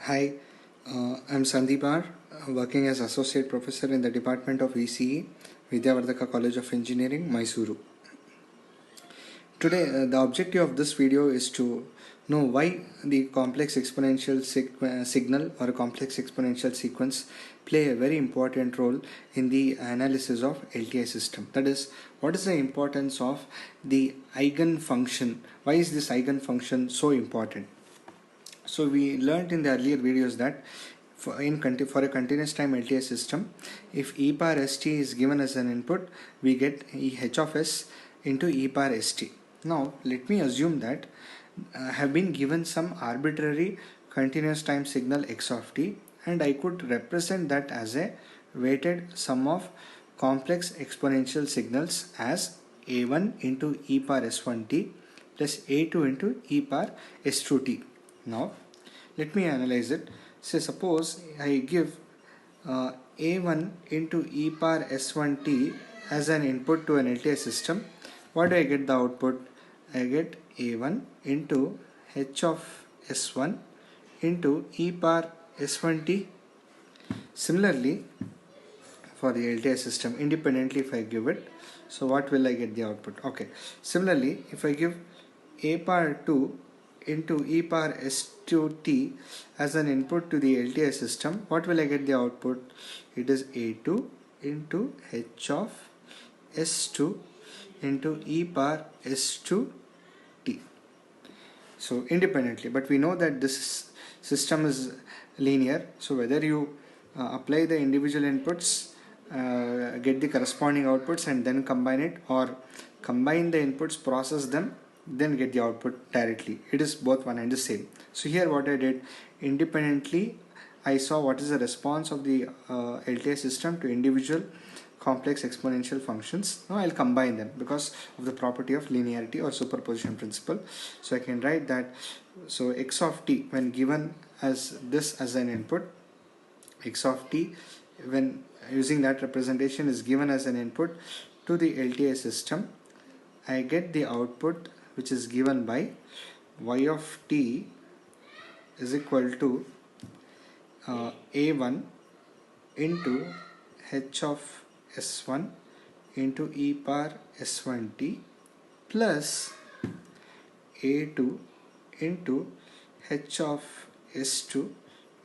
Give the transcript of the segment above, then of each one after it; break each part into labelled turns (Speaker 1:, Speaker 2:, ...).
Speaker 1: Hi, I'm Sandeep R, working as Associate Professor in the Department of ECE, Vidyavardhaka College of Engineering, Mysuru. Today, the objective of this video is to know why the complex exponential signal or a complex exponential sequence play a very important role in the analysis of LTI system. That is, what is the importance of the eigenfunction? Why is this eigenfunction so important? So we learned in the earlier videos that for a continuous time LTI system, if e power st is given as an input, we get h of s into e power st. Now let me assume that I have been given some arbitrary continuous time signal x of t, and I could represent that as a weighted sum of complex exponential signals as a1 into e power s1t plus a2 into e power s2t. Now let me analyze it. Say suppose I give a1 into e power s1t as an input to an LTI system. What do I get the output? I get a1 into h of s1 into e power s1t. Similarly, for the LTI system, independently if I give it, so what will I get the output? Okay. Similarly, if I give a power 2 into e power s2t as an input to the LTI system, what will I get the output? It is a2 into h of s2 into e power s2t. So independently, but we know that this system is linear, so whether you apply the individual inputs, get the corresponding outputs and then combine it, or combine the inputs, process them, then get the output directly, it is both one and the same. So here what I did, independently I saw what is the response of the LTI system to individual complex exponential functions. Now I'll combine them because of the property of linearity or superposition principle. So I can write that, so x of t when given as this as an input, x of t when using that representation is given as an input to the LTI system, I get the output which is given by y of t is equal to a1 into h of s1 into e power s1t plus a2 into h of s2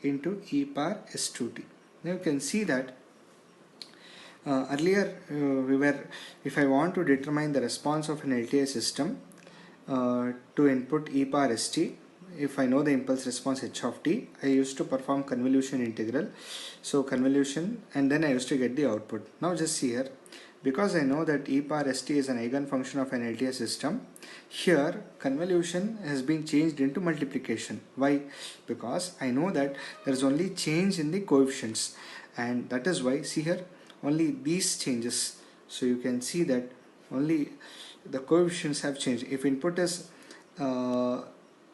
Speaker 1: into e power s2t. Now you can see that earlier if I want to determine the response of an LTI system to input e power st, if I know the impulse response h of t, I used to perform convolution integral. So convolution, and then I used to get the output. Now just see here, because I know that e power st is an eigenfunction of an LTI system, here convolution has been changed into multiplication. Why? Because I know that there is only change in the coefficients, and that is why, see here, only these changes. So you can see that only the coefficients have changed. If input is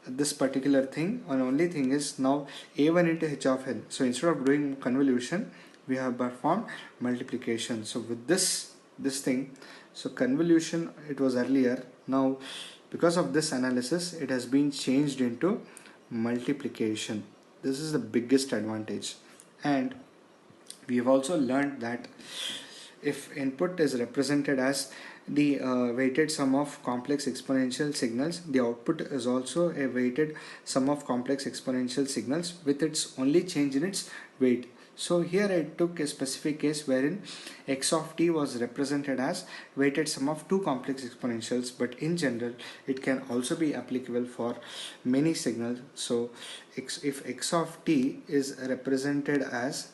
Speaker 1: this particular thing, and only thing is now a1 into h of n. So instead of doing convolution, we have performed multiplication. So with this thing, so convolution it was earlier, now because of this analysis it has been changed into multiplication. This is the biggest advantage. And we have also learned that if input is represented as the weighted sum of complex exponential signals, the output is also a weighted sum of complex exponential signals with its only change in its weight. So here I took a specific case wherein x of t was represented as weighted sum of two complex exponentials, but in general it can also be applicable for many signals. So if x of t is represented as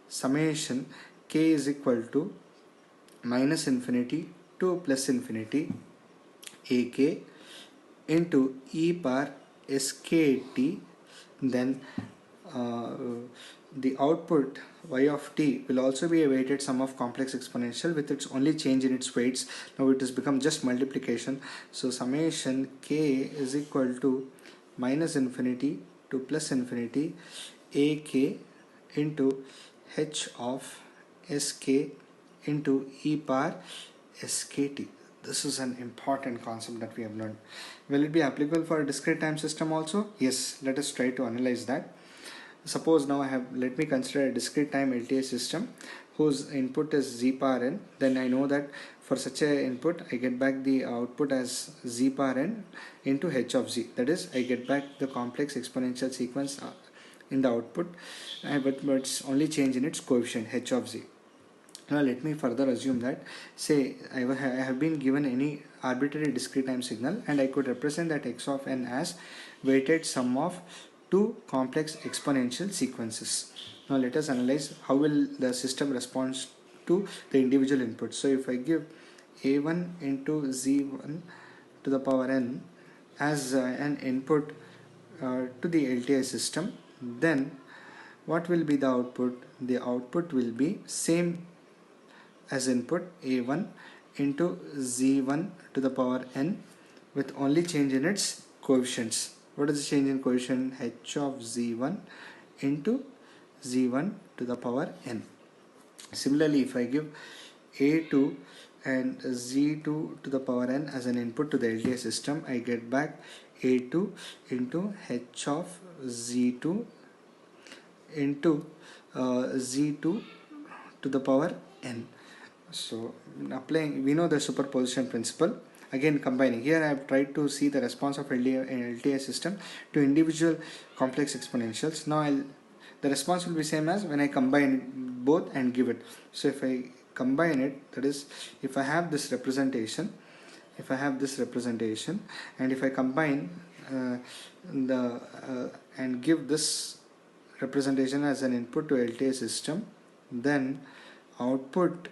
Speaker 1: summation k is equal to minus infinity to plus infinity ak into e power skt, then the output y of t will also be a weighted sum of complex exponential with its only change in its weights. Now it has become just multiplication. So summation k is equal to minus infinity to plus infinity ak into h of sk into e power skt. This is an important concept that we have learned. Will it be applicable for a discrete time system also? Yes, let us try to analyze that. Suppose now let me consider a discrete time LTI system whose input is z power n. Then I know that for such a input I get back the output as z power n into h of z. That is, I get back the complex exponential sequence in the output, but it's only change in its coefficient h of z. Now let me further assume that, say I have been given any arbitrary discrete time signal, and I could represent that x of n as weighted sum of two complex exponential sequences. Now let us analyze how will the system respond to the individual inputs. So if I give a1 into z1 to the power n as an input to the LTI system, then what will be the output? The output will be same as input a1 into z1 to the power n, with only change in its coefficients. What is the change in coefficient? H of z1 into z1 to the power n. Similarly, if I give a2 and z2 to the power n as an input to the LTI system, I get back a2 into h of z2 into z2 to the power n. So applying, we know the superposition principle. Again, combining, here I have tried to see the response of LTI system to individual complex exponentials. Now the response will be same as when I combine both and give it. So if I combine it, that is, if I have this representation, and if I combine and give this representation as an input to LTI system, then output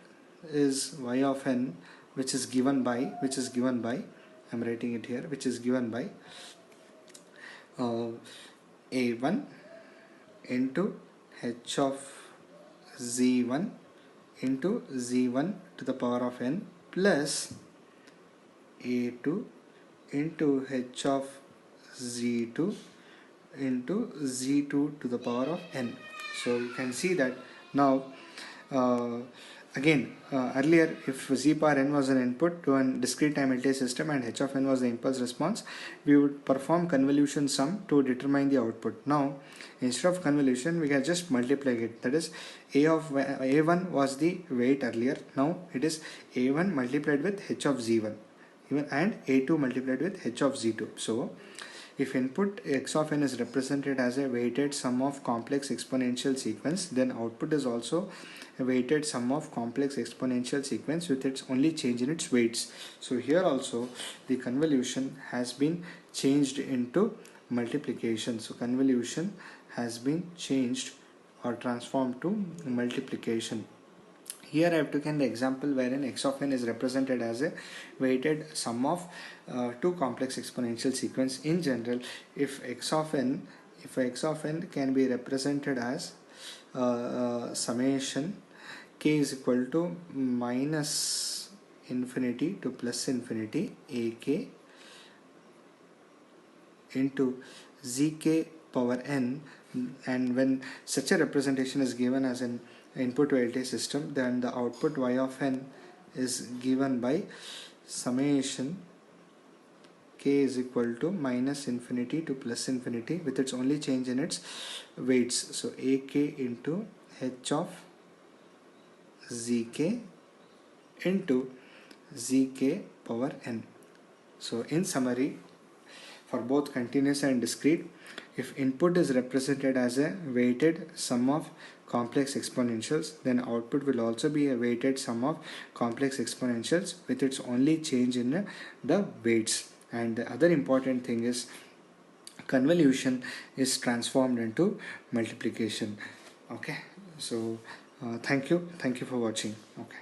Speaker 1: is y of n, which is given by I'm writing it here, which is given by a1 into h of z1 into z1 to the power of n plus a2 into h of z2 into z2 to the power of n. So you can see that now earlier, if z power n was an input to a discrete time LTI system and h of n was the impulse response, we would perform convolution sum to determine the output. Now instead of convolution, we can just multiply it. That is, a1 was the weight earlier, now it is a1 multiplied with h of z1 and a2 multiplied with h of z2. So if input x of n is represented as a weighted sum of complex exponential sequence, then output is also a weighted sum of complex exponential sequence with its only change in its weights. So here also the convolution has been changed into multiplication. So convolution has been changed or transformed to multiplication. Here I have taken the example wherein x of n is represented as a weighted sum of two complex exponential sequence. In general, if x of n can be represented as summation k is equal to minus infinity to plus infinity ak into zk power n, and when such a representation is given as an input to LTI system, then the output y of n is given by summation k is equal to minus infinity to plus infinity with its only change in its weights. So ak into h of zk into zk power n. So in summary, for both continuous and discrete, if input is represented as a weighted sum of complex exponentials, then output will also be a weighted sum of complex exponentials with its only change in the weights. And the other important thing is convolution is transformed into multiplication. Okay, so thank you for watching. Okay.